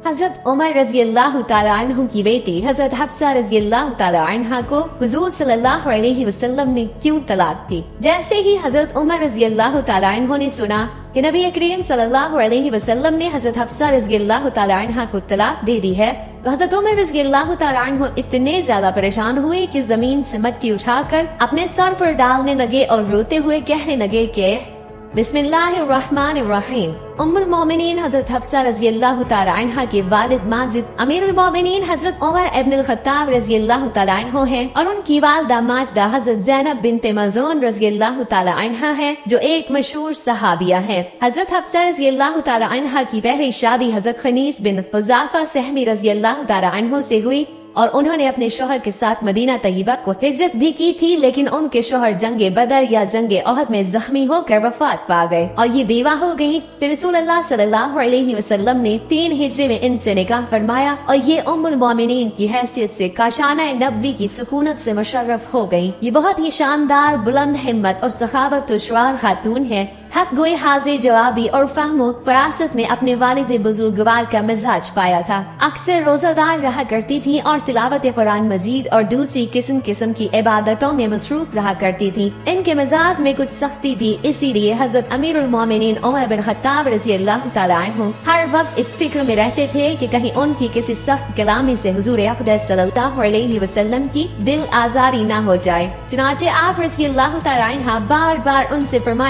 हजरत उमर रजी अल्लाह तआला अन्हु की बेटी हजरत हफ्सा रजी अल्लाह तआला अन्हा को हुजूर सल्लल्लाहु अलैहि वसल्लम ने क्यों तलाक दी। जैसे ही हजरत उमर रजी अल्लाह तआला अन्हु ने सुना कि नबी करीम सल्लल्लाहु अलैहि वसल्लम ने हजरत हफ्सा रजी अल्लाह तआला अन्हा को तलाक दे दी है, तो हजरत उमर रजी अल्लाह तआला अन्हु इतने ज्यादा परेशान हुए कि जमीन से मट्टी उठाकर अपने सर पर डालने लगे और रोते हुए कहने लगे कि बिस्मिल्लाहिर्रहमानिर्रहीम। उम्मुल मोमिनीन हजरत हफ्सा रजी अल्लाह तआला अन्हा के वालिद माजिद अमीरुल मोमिनीन हजरत उमर इब्न खत्ताब रजी अल्लाह तआला अन्हु हैं और उनकी वालिदा माजिदा हजरत ज़ैनब बिन्ते मज़ून रजी अल्लाह तआला अन्हा है, जो एक मशहूर सहाबिया है। हजरत हफ्सा रजी अल्लाह तआला अन्हा की पहली शादी हजरत खनीस बिन हुज़ाफा सहमी रजी अल्लाह तआला अन्हु से हुई और उन्होंने अपने शोहर के साथ मदीना तैयबा को हिजरत भी की थी, लेकिन उनके शोहर जंगे बदर या जंगे ओहद में जख्मी होकर वफात पा गए और ये बेवा हो गयी। फिर रसूलुल्लाह सल्लल्लाहु अलैहि वसल्लम ने 3 हिजरी में इनसे निकाह फरमाया और ये उम्मुल मोमिनीन की हैसियत से काशाना नबी की सुकूनत से मुशर्रफ हो गयी। ये बहुत ही शानदार, बुलंद हिम्मत और सखावत दुश्वार खातून है। हक गोई, हाजिर जवाबी और फहमो फरासत में अपने वालिद बुजुर्गवार का मिजाज पाया था। अक्सर रोजादार रहा करती थी और तिलावत कुरान मजीद और दूसरी किस्म किस्म की इबादतों में मसरूफ रहा करती थी। इनके मिजाज में कुछ सख्ती थी, इसीलिए हजरत अमीरुल मोमिनीन उमर बिन खत्ताब रजी अल्लाह तआला अन्हु हर वक्त इस फिक्र में रहते थे कि कहीं उनकी किसी सख्त कलामी से हुजूर अक़दस सल्लल्लाहु अलैहि वसल्लम की दिल आजारी न हो जाए। चुनाचे आप रजी अल्लाह तआला अन्हा बार बार उनसे फरमाया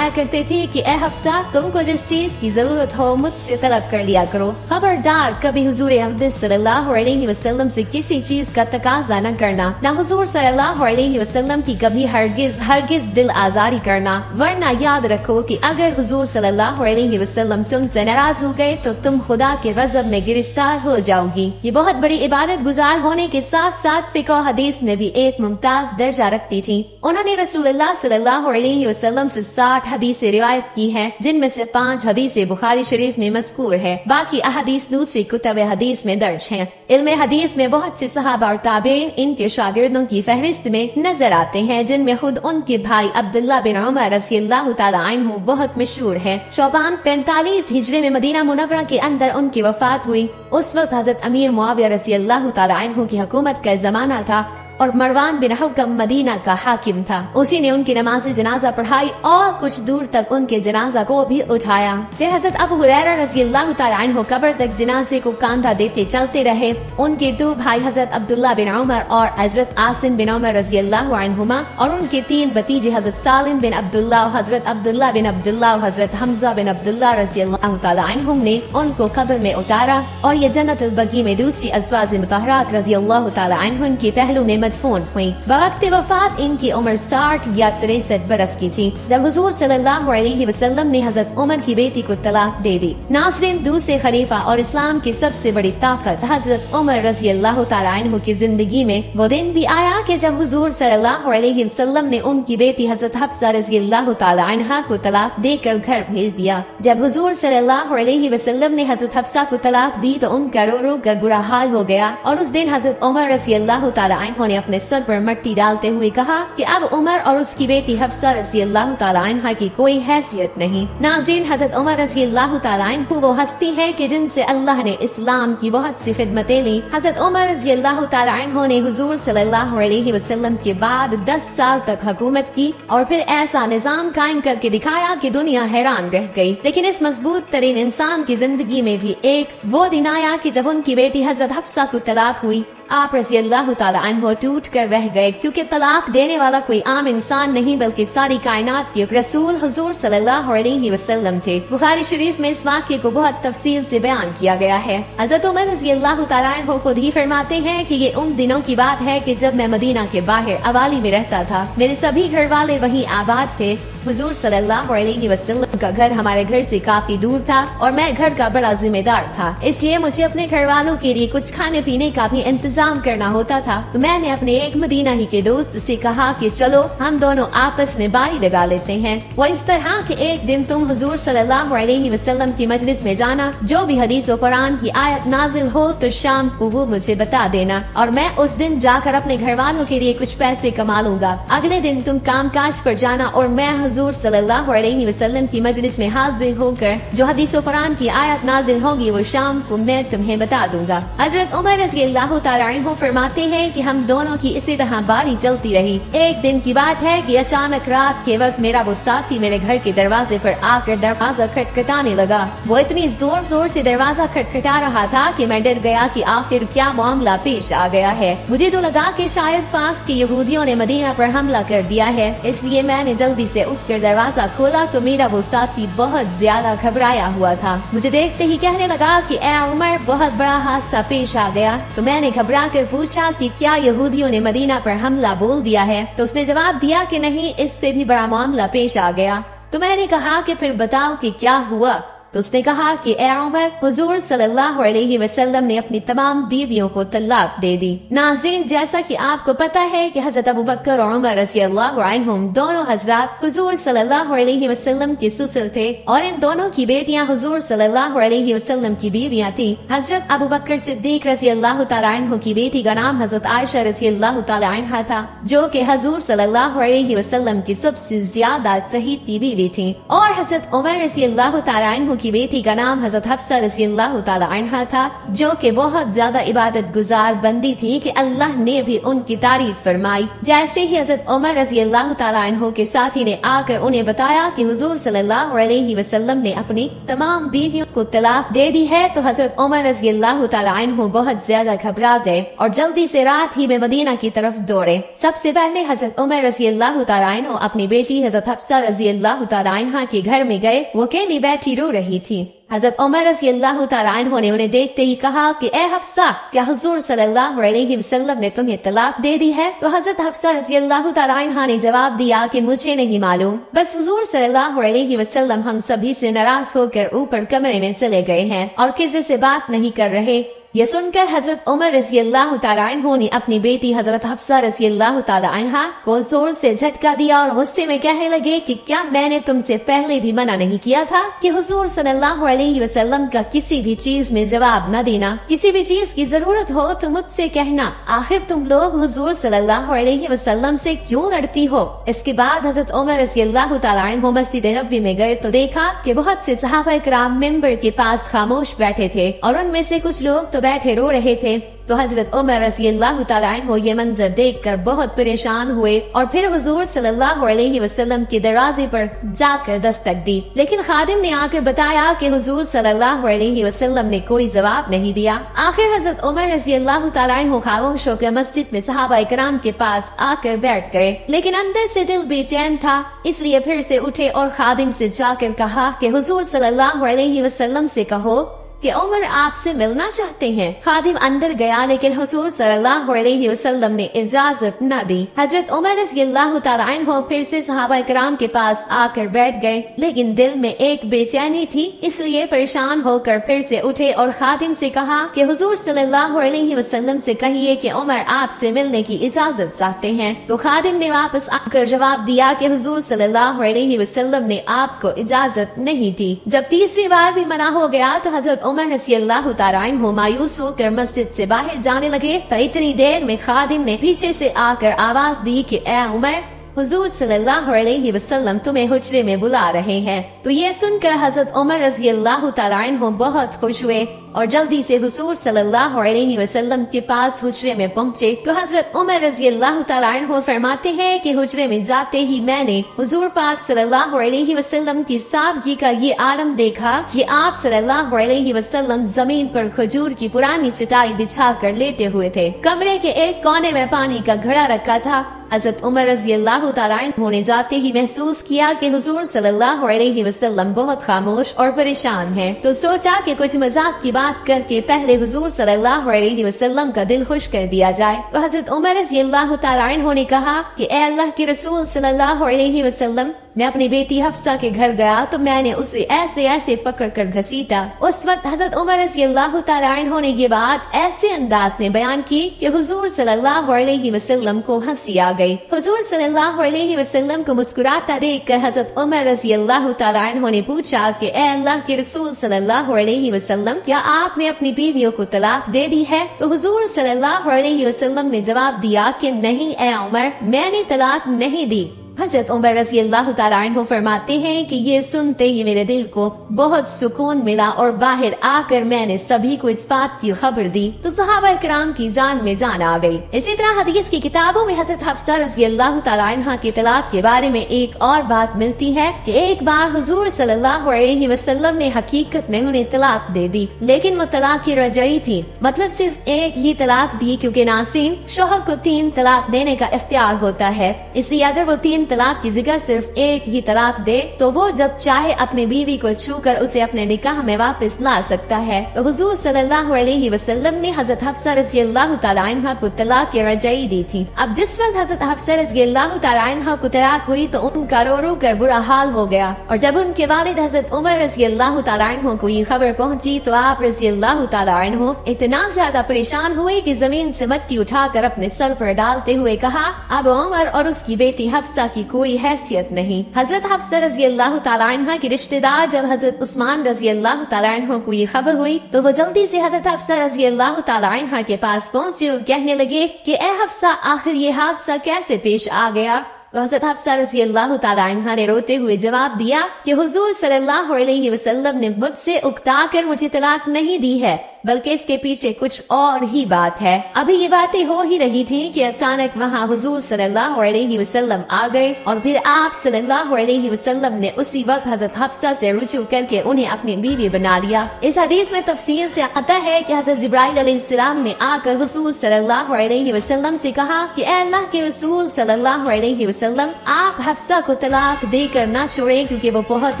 करते थे कि ए हफ्सा, तुमको जिस चीज की जरूरत हो मुझसे तलब कर लिया करो। खबरदार कभी हुजूर अक़दस सल्लल्लाहु अलैहि वसल्लम से किसी चीज का तकाजा न करना, न हुजूर सल्लल्लाहु अलैहि वसल्लम की कभी हरगिज दिल आजारी करना, वरना याद रखो कि अगर हुजूर सल्लल्लाहु अलैहि वसल्लम तुमसे नाराज हो गए तो तुम खुदा के गज़ब में गिरफ्तार हो जाओगी। ये बहुत बड़ी इबादत गुजार होने के साथ साथ फिक़्ह हदीस में भी एक मुमताज दर्जा रखती थी। उन्होंने रसूलुल्लाह सल्लल्लाहु अलैहि वसल्लम से 60 हदीसें रिवायत की हैं, जिनमें से 5 हदीसें बुखारी शरीफ में मज़कूर है, बाकी अहदीस दूसरी कुतुब हदीस में दर्ज हैं। इल्म हदीस में बहुत से सहाबा और ताबईन इनके शागिर्दों की फहरिस्त में नजर आते हैं, जिनमें खुद उनके भाई अब्दुल्लाह बिन उमर रज़ी अल्लाह तआला अन्हु बहुत मशहूर है। शौबान 45 हिजरी में मदीना मुनव्वरा के अंदर उनकी वफात हुई। उस वक्त हजरत अमीर मुआविया रज़ी अल्लाह तआला अन्हु की हुकूमत का जमाना था और मरवान बिन हुकम मदीना का हाकिम था। उसी ने उनकी नमाज जनाजा पढ़ाई और कुछ दूर तक उनके जनाजा को भी उठाया। फिर हजरत अबू हुरैरा रज़ी अल्लाह तआला अन्हु कब्र तक जनाजे को कांधा देते चलते रहे। उनके 2 भाई हजरत अब्दुल्लाह बिन उमर और हजरत आसिम बिन उमर रज़ी अल्लाह अन्हुमा और उनके 3 भतीजे हजरत सालिम बिन अब्दुल्लाह, हजरत अब्दुल्लाह बिन अब्दुल्लाह, हजरत हमजा बिन अब्दुल्लाह रज़ी अल्लाह तआला अन्हुम ने उनको कब्र में उतारा और ये जन्नतुल बकी में दूसरी अज़वाज मुतहहरात रज़ी अल्लाह तआला अन्हुन के पहलू में मदफून हुई। वक्त वफात इनकी उम्र 60 या 63 बरस की थी जब हुजूर सल्लल्लाहु अलैहि वसल्लम ने हजरत उमर की बेटी को तलाक दे दी। नाज़रीन, दूसरे खलीफा और इस्लाम की सबसे बड़ी ताकत हजरत उमर रज़ी अल्लाह तआला अन्हु की जिंदगी में वो दिन भी आया कि जब हुजूर सल्लल्लाहु अलैहि वसल्लम ने उनकी बेटी हजरत हफ्सा रज़ी अल्लाह तआला अन्हा को तलाक देकर घर भेज दिया। जब हुजूर सल्लल्लाहु अलैहि वसल्लम ने हजरत हफ्सा को तलाक दी तो उनका रो रो कर बुरा हाल हो गया और उस दिन हजरत उमर रज़ी अल्लाह तआला अन्हु ने अपने सर पर मट्टी डालते हुए कहा कि अब उमर और उसकी बेटी हफ्सा रज़ी अल्लाह तआला अन्हा की कोई हैसियत नहीं। नाज़रीन, हजरत उमर रज़ी अल्लाह तआला अन्हु वो हस्ती है कि जिनसे अल्लाह ने इस्लाम की बहुत सी खिदमतें ली। हजरत उमर रज़ी अल्लाह तआला अन्हु ने हुजूर सल्लल्लाहु अलैहि वसल्लम के बाद 10 साल तक हुकूमत की और फिर ऐसा निजाम कायम करके दिखाया कि दुनिया हैरान रह गई। लेकिन इस मजबूत तरीन इंसान की जिंदगी में भी एक वो दिन आया कि जब उनकी बेटी हजरत हफ्सा को तलाक हुई। आप रज़ी अल्लाह तआला अन्हु टूट कर रह गए, क्योंकि तलाक देने वाला कोई आम इंसान नहीं बल्कि सारी कायनात के रसूल हुजूर सल्लल्लाहु अलैहि वसल्लम थे। बुखारी शरीफ में इस वाक़े को बहुत तफसील से बयान किया गया है। हज़रत उमर रज़ी अल्लाह तआला अन्हु खुद ही फरमाते हैं कि ये उन दिनों की बात है कि जब मैं मदीना के बाहर अवाली में रहता था। मेरे सभी घर वाले वहीं आबाद थे। हुजूर सल्लल्लाहु अलैहि वसल्लम का घर हमारे घर से काफी दूर था और मैं घर का बड़ा जिम्मेदार था, इसलिए मुझे अपने घर वालों के लिए कुछ खाने पीने का भी इंतजाम करना होता था। तो मैंने अपने एक मदीना ही के दोस्त से कहा कि चलो हम दोनों आपस में बारी लगा लेते हैं। वो इस तरह कि एक दिन तुम हुजूर सल्लल्लाहु अलैहि वसल्लम की मजलिस में जाना, जो भी हदीस व कुरान की आयत नाजिल हो तो शाम को वो मुझे बता देना और मैं उस दिन जाकर अपने घर वालों के लिए कुछ पैसे कमा लूंगा। अगले दिन तुम काम काज पर जाना और मैं हुजूर सल्लल्लाहु अलैहि वसल्लम की मजलिस में हाजिर होकर जो हदीस कुरान की आयत नाजिल होगी वो शाम को मैं तुम्हें बता दूंगा। हजरत उमर रज़ी अल्लाह तआला अन्हु फरमाते हैं कि हम दोनों की इसी तरह बारी चलती रही। एक दिन की बात है कि अचानक रात के वक्त मेरा वो साथी मेरे घर के दरवाजे पर आकर दरवाजा खटखटाने लगा। वो इतनी जोर जोर से दरवाजा खटखटा रहा था कि मैं डर गया कि आखिर क्या मामला पेश आ गया है। मुझे तो लगा कि शायद पास के यहूदियों ने मदीना पर हमला कर दिया है, इसलिए मैंने जल्दी से उठकर दरवाजा खोला तो मेरा वो साथी बहुत ज्यादा घबराया हुआ था। मुझे देखते ही कहने लगा कि ए उमर, बहुत बड़ा हादसा पेश आ गया। तो मैंने घबरा कर पूछा कि क्या यहूदियों ने मदीना पर हमला बोल दिया है? तो उसने जवाब दिया कि नहीं, इससे भी बड़ा मामला पेश आ गया। तो मैंने कहा कि फिर बताओ कि क्या हुआ? तो उसने कहा कि ए उमर, हुजूर सल्लल्लाहु अलैहि वसल्लम ने अपनी तमाम बीवियों को तलाक दे दी। नाज़रीन, जैसा कि आपको पता है कि हज़रत अबू बकर और उमर रज़ियल्लाहु अन्हुम दोनों हज़रात हुजूर सल्लल्लाहु अलैहि वसल्लम के ससुर थे और इन दोनों की बेटियां हुजूर सल्लल्लाहु अलैहि वसल्लम की बीवियां थी। हज़रत अबू बकर सिद्दीक रज़ियल्लाहु तआला अन्हु की बेटी का नाम हज़रत आयशा रज़ियल्लाहु तआला अन्हा था, जो कि हुजूर सल्लल्लाहु अलैहि वसल्लम की सबसे ज्यादा चहीती बीवी थी। और हज़रत उमर रज़ियल्लाहु तआला अन्हु की बेटी का नाम हज़रत हफ्सा रज़ियल्लाहु तआला अन्हा था, जो कि बहुत ज्यादा इबादत गुजार बंदी थी कि अल्लाह ने भी उनकी तारीफ फरमाई। जैसे ही हज़रत उमर रज़ियल्लाहु तआला अन्हु के साथी ने आकर उन्हें बताया कि हुजूर सल्लल्लाहु अलैहि वसल्लम ने अपनी तमाम बीवियों को तलाक दे दी है, तो हज़रत उमर रज़ियल्लाहु तआला अन्हु बहुत ज्यादा घबरा गए और जल्दी से रात ही में मदीना की तरफ दौड़े। सबसे पहले हज़रत उमर रज़ियल्लाहु तआला अन्हु अपनी बेटी हज़रत हफ्सा रज़ियल्लाहु तआला अन्हा के घर में गए। वो अकेली बैठी रो रही थी। हज़रत उमर रज़ियल्लाहु तआला अन्हु ने उन्हें देखते ही कहा कि ए हफ्सा, क्या हुजूर सल्लल्लाहु अलैहि वसल्लम ने तुम्हें तलाक दे दी है? तो हज़रत हफ्सा रज़ियल्लाहु तआला अन्हा ने जवाब दिया कि मुझे नहीं मालूम, बस हुजूर सल्लल्लाहु अलैहि वसल्लम हम सभी से नाराज होकर ऊपर कमरे में चले गए हैं और किसी से बात नहीं कर रहे। ये सुनकर हज़रत उमर रज़ियल्लाहु तआला अन्हु ने अपनी बेटी हज़रत हफ्सा रज़ियल्लाहु तआला अन्हा को जोर से झटका दिया और गुस्से में कहने लगे कि क्या मैंने तुमसे पहले भी मना नहीं किया था कि हुजूर सल्लल्लाहु अलैहि वसल्लम का किसी भी चीज में जवाब न देना? किसी भी चीज की जरूरत हो तो मुझसे कहना। आखिर तुम लोग हुजूर सल्लल्लाहु अलैहि वसल्लम से क्यों लड़ती हो? इसके बाद हज़रत उमर रज़ियल्लाहु तआला अन्हु मस्जिद नबवी में गए तो देखा कि बहुत से सहाबा किराम मिंबर के पास खामोश बैठे थे और उनमें से कुछ लोग बैठे रो रहे थे। तो हज़रत उमर रज़ियल्लाहु तआला अन्हु ये मंजर देखकर बहुत परेशान हुए और फिर हुजूर सल्लल्लाहु अलैहि वसल्लम के दरवाजे पर जाकर दस्तक दी, लेकिन खादिम ने आकर बताया कि हुजूर सल्लल्लाहु अलैहि वसल्लम ने कोई जवाब नहीं दिया। आखिर हज़रत उमर रज़ियल्लाहु तआला अन्हु खामोश होकर मस्जिद में सहाबा किराम के पास आकर बैठ गए, लेकिन अंदर से दिल बेचैन था, इसलिए फिर से उठे और खादिम से जाकर कहा कि हुजूर सल्लल्लाहु अलैहि वसल्लम से कहो कि उमर आपसे मिलना चाहते हैं। खादिम अंदर गया, लेकिन हुजूर सल्लल्लाहु अलैहि वसल्लम ने इजाजत न दी। हज़रत उमर रज़ियल्लाहु तआला अन्हु फिर से सहाबा किराम के पास आकर बैठ गए, लेकिन दिल में एक बेचैनी थी, इसलिए परेशान होकर फिर से उठे और खादिम से कहा कि हुजूर सल्लल्लाहु अलैहि वसल्लम से कहिए कि उमर आपसे मिलने की इजाजत चाहते हैं। तो खादिम ने वापस आकर जवाब दिया कि हुजूर सल्लल्लाहु अलैहि वसल्लम ने आपको इजाजत नहीं दी। जब तीसरी बार भी मना हो गया तो हज़रत उमर रज़ियल्लाहु तआला अन्हु मायूस होकर मस्जिद से बाहर जाने लगे। तो इतनी देर में खादिम ने पीछे से आकर आवाज दी कि ए उमर, हुजूर सल्लल्लाहु अलैहि वसल्लम तुम्हें हुजरे में बुला रहे हैं। तो ये सुनकर हज़रत उमर रज़ियल्लाहु तआला अन्हु बहुत खुश हुए और जल्दी से हुजूर सल्लल्लाहु अलैहि वसल्लम के पास हुजरे में पहुँचे। तो हज़रत उमर रज़ियल्लाहु तआला अन्हु फरमाते हैं कि हुजरे में जाते ही मैंने हुजूर पाक सल्लल्लाहु अलैहि वसल्लम की सादगी का ये आलम देखा कि आप सल्लल्लाहु अलैहि वसल्लम जमीन पर खजूर की पुरानी चटाई बिछा कर लेटे हुए थे। कमरे के एक कोने में पानी का घड़ा रखा था। हज़रत उमर रज़ियल्लाहु तआला अन्हु ने जाते ही महसूस किया कि हुजूर सल्लल्लाहु अलैहि वसल्लम बहुत खामोश और परेशान हैं। तो सोचा कि कुछ मजाक की बात करके पहले हुजूर सल्लल्लाहु अलैहि वसल्लम का दिल खुश कर दिया जाए। तो हज़रत उमर रज़ियल्लाहु तआला अन्हु ने कहा कि ए अल्लाह के रसूल सल्लल्लाहु अलैहि वसल्लम, मैं अपनी बेटी हफ्सा के घर गया तो मैंने उसे ऐसे ऐसे पकड़ कर घसीटा। उस वक्त हज़रत उमर रज़ियल्लाहु तआला अन्हु ने ये बात ऐसे अंदाज में बयान की कि हुजूर सल्लल्लाहु अलैहि वसल्लम को हंसी आ गई। हुजूर सल्लल्लाहु अलैहि वसल्लम को मुस्कुराता देखकर हज़रत उमर रज़ियल्लाहु तआला अन्हु ने पूछा कि ए अल्लाह के रसूल सल्लल्लाहु अलैहि वसल्लम, क्या आपने अपनी बीवियों को तलाक दे दी है? तो हुजूर सल्लल्लाहु अलैहि वसल्लम ने जवाब दिया कि नहीं ए उमर, मैंने तलाक नहीं दी। حضرت عمر رضی اللہ تعالیٰ عنہ فرماتے ہیں کہ یہ سنتے ہی میرے دل کو بہت سکون ملا اور باہر آ کر میں نے سبھی کو اس بات کی خبر دی تو صحابہ کرام کی جان میں جان آ گئی۔ اسی طرح حدیث کی کتابوں میں حضرت حفصہ رضی اللہ تعالیٰ عنہ کے طلاق کے بارے میں ایک اور بات ملتی ہے کہ ایک بار حضور صلی اللہ علیہ وسلم نے حقیقت میں انہیں طلاق دے دی، لیکن وہ طلاق کی رجعی تھی، مطلب صرف ایک ہی طلاق دی، کیونکہ ناظرین شوہر کو 3 طلاق دینے کا اختیار ہوتا ہے، اس لیے اگر وہ 3 طلاق کی جگہ صرف ایک ہی طلاق دے تو وہ جب چاہے اپنی بیوی کو چھو کر اسے اپنے نکاح میں واپس لا سکتا ہے۔ تو حضور صلی اللہ علیہ وسلم نے حضرت حفصہ رضی اللہ تعالیٰ عنہ کو طلاق کی رجعی دی تھی۔ اب جس وقت حضرت حفصہ رضی اللہ تعالیٰ عنہ کو طلاق ہوئی تو ان کا رو رو کر برا حال ہو گیا، اور جب ان کے والد حضرت عمر رضی اللہ تعالیٰ عنہ کو یہ خبر پہنچی تو آپ رضی اللہ تعالیٰ عنہ اتنا زیادہ پریشان ہوئے کہ زمین سے مٹی اٹھا کر اپنے سر پر ڈالتے ہوئے کہا، اب عمر اور اس کی بیٹی حفصہ کی کوئی حیثیت نہیں۔ حضرت حفصہ رضی اللہ تعالیٰ عنہ کی رشتہ دار جب حضرت عثمان رضی اللہ تعالیٰ عنہ کو یہ خبر ہوئی تو وہ جلدی سے حضرت حفصہ رضی اللہ تعالیٰ عنہ کے پاس پہنچے اور کہنے لگے کہ اے حفصہ، آخر یہ حادثہ کیسے پیش آ گیا؟ تو حضرت حفصہ رضی اللہ تعالیٰ عنہ نے روتے ہوئے جواب دیا کہ حضور صلی اللہ علیہ وسلم نے مجھ سے اکتا کر مجھے طلاق نہیں دی ہے، بلکہ اس کے پیچھے کچھ اور ہی بات ہے۔ ابھی یہ باتیں ہو ہی رہی تھی کہ اچانک وہاں حضور صلی اللہ علیہ وسلم آ گئے، اور پھر آپ صلی اللہ علیہ وسلم نے اسی وقت حضرت حفصہ سے رجوع کر کے انہیں اپنی بیوی بنا لیا۔ اس حدیث میں تفصیل سے آتا ہے کہ حضرت جبرائیل علیہ السلام نے آ کر حضور صلی اللہ علیہ وسلم سے کہا کہ اے اللہ کے رسول صلی اللہ علیہ وسلم، آپ حفصہ کو طلاق دے کر نہ چھوڑیں، کیونکہ وہ بہت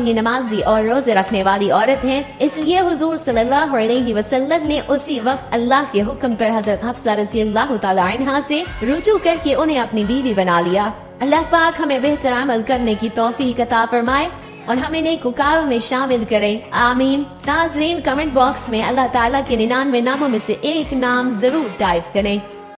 ہی نمازی اور روزے رکھنے والی عورت ہیں۔ اس لیے حضور صلی اللہ علیہ وسلم نے اسی وقت اللہ کے حکم پر حضرت حفصہ رضی اللہ تعالیٰ عنہ سے رجوع کر کے انہیں اپنی بیوی بنا لیا۔ اللہ پاک ہمیں بہتر عمل کرنے کی توفیق عطا فرمائے اور ہمیں نیکوکاروں میں شامل کرے، آمین۔ ناظرین، کمنٹ باکس میں اللہ تعالیٰ کے 99 ناموں میں سے ایک نام ضرور ٹائپ کریں۔